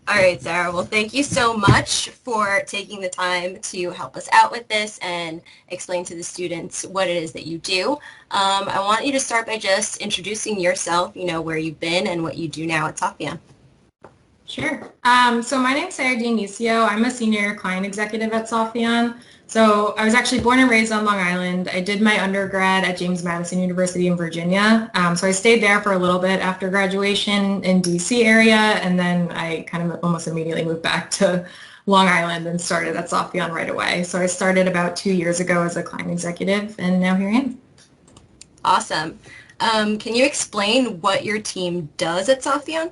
All right, Sarah. Well, thank you so much for taking the time to help us out with this and explain to the students what it is that you do. I want you to start by just introducing yourself, where you've been and what you do now at Softheon. Sure. So my name's Sarah Dionisio. I'm a senior client executive at Softheon. So I was actually born and raised on Long Island. I did my undergrad at James Madison University in Virginia. So I stayed there for a little bit after graduation in DC area, and then I kind of almost immediately moved back to Long Island and started at Softheon right away. So I started about 2 years ago as a client executive, and now here I am. Awesome. Can you explain what your team does at Softheon?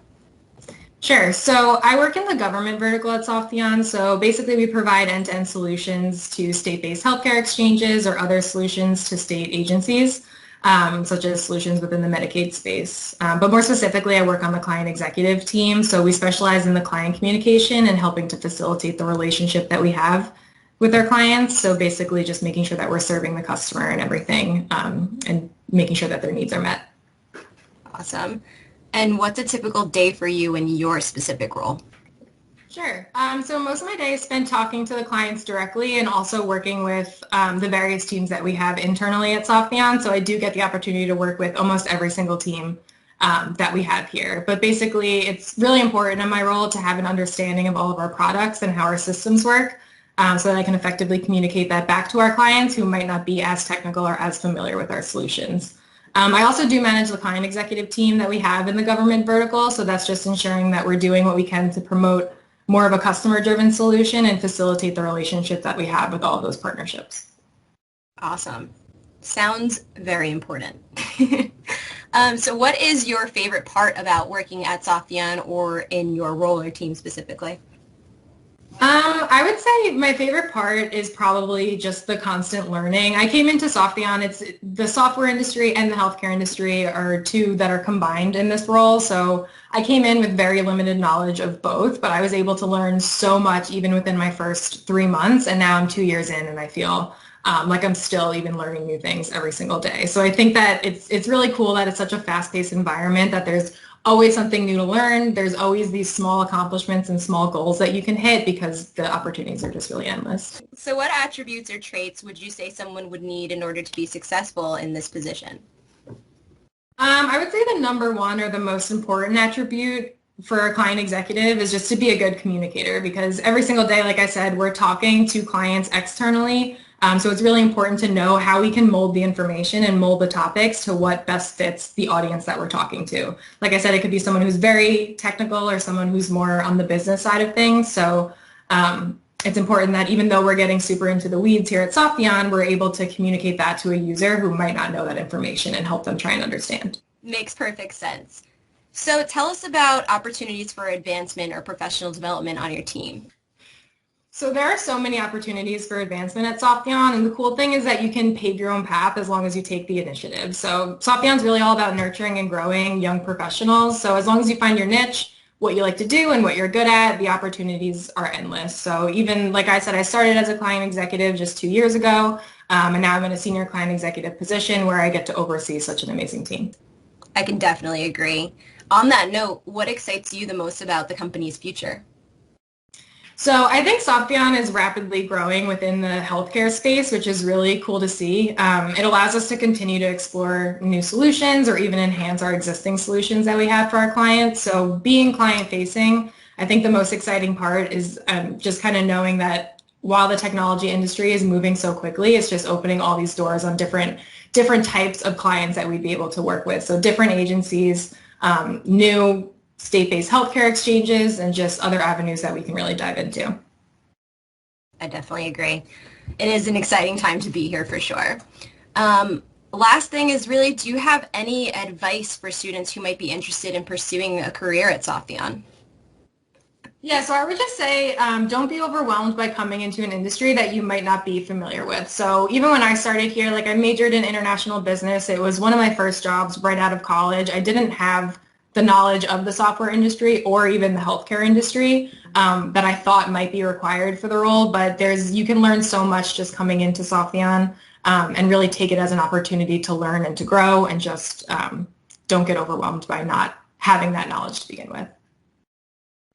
Sure. So I work in the government vertical at Softheon. So basically we provide end-to-end solutions to state-based healthcare exchanges or other solutions to state agencies, such as solutions within the Medicaid space. But more specifically, I work on the client executive team. So we specialize in the client communication and helping to facilitate the relationship that we have with our clients. So basically just making sure that we're serving the customer and everything, and making sure that their needs are met. Awesome. And what's a typical day for you in your specific role? Sure. So most of my day is spent talking to the clients directly and also working with the various teams that we have internally at Softheon. So I do get the opportunity to work with almost every single team that we have here. But basically, it's really important in my role to have an understanding of all of our products and how our systems work, so that I can effectively communicate that back to our clients who might not be as technical or as familiar with our solutions. I also do manage the client executive team that we have in the government vertical, so that's just ensuring that we're doing what we can to promote more of a customer-driven solution and facilitate the relationship that we have with all of those partnerships. Awesome. Sounds very important. So what is your favorite part about working at Softheon or in your role or team specifically? I would say my favorite part is probably just the constant learning. I came into Softheon. It's the software industry and the healthcare industry are two that are combined in this role. So I came in with very limited knowledge of both, but I was able to learn so much even within my first 3 months. And now I'm 2 years in and I feel like I'm still even learning new things every single day. So I think that it's really cool that it's such a fast-paced environment, that there's always something new to learn. There's always these small accomplishments and small goals that you can hit because the opportunities are just really endless. So what attributes or traits would you say someone would need in order to be successful in this position? I would say the number one or the most important attribute for a client executive is just to be a good communicator, because every single day, like I said, we're talking to clients externally. So it's really important to know how we can mold the information and mold the topics to what best fits the audience that we're talking to. Like I said, it could be someone who's very technical or someone who's more on the business side of things. So it's important that even though we're getting super into the weeds here at Softheon, we're able to communicate that to a user who might not know that information and help them try and understand. Makes perfect sense. So tell us about opportunities for advancement or professional development on your team. So there are so many opportunities for advancement at Softheon, and the cool thing is that you can pave your own path as long as you take the initiative. So Softheon's really all about nurturing and growing young professionals. So as long as you find your niche, what you like to do and what you're good at, the opportunities are endless. So even, like I said, I started as a client executive just 2 years ago, and now I'm in a senior client executive position where I get to oversee such an amazing team. I can definitely agree. On that note, what excites you the most about the company's future? So I think Softheon is rapidly growing within the healthcare space, which is really cool to see. It allows us to continue to explore new solutions or even enhance our existing solutions that we have for our clients. So being client-facing, I think the most exciting part is just kind of knowing that while the technology industry is moving so quickly, it's just opening all these doors on different types of clients that we'd be able to work with. So different agencies, new state-based healthcare exchanges, and just other avenues that we can really dive into. I definitely agree. It is an exciting time to be here for sure. Last thing is really, do you have any advice for students who might be interested in pursuing a career at Softheon? Yeah, so I would just say don't be overwhelmed by coming into an industry that you might not be familiar with. So even when I started here, like I majored in international business. It was one of my first jobs right out of college. I didn't have the knowledge of the software industry or even the healthcare industry that I thought might be required for the role. But you can learn so much just coming into Softheon and really take it as an opportunity to learn and to grow, and just don't get overwhelmed by not having that knowledge to begin with.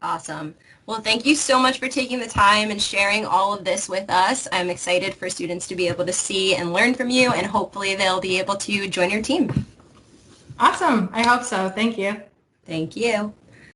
Awesome. Well, thank you so much for taking the time and sharing all of this with us. I'm excited for students to be able to see and learn from you, and hopefully they'll be able to join your team. Awesome. I hope so. Thank you. Thank you.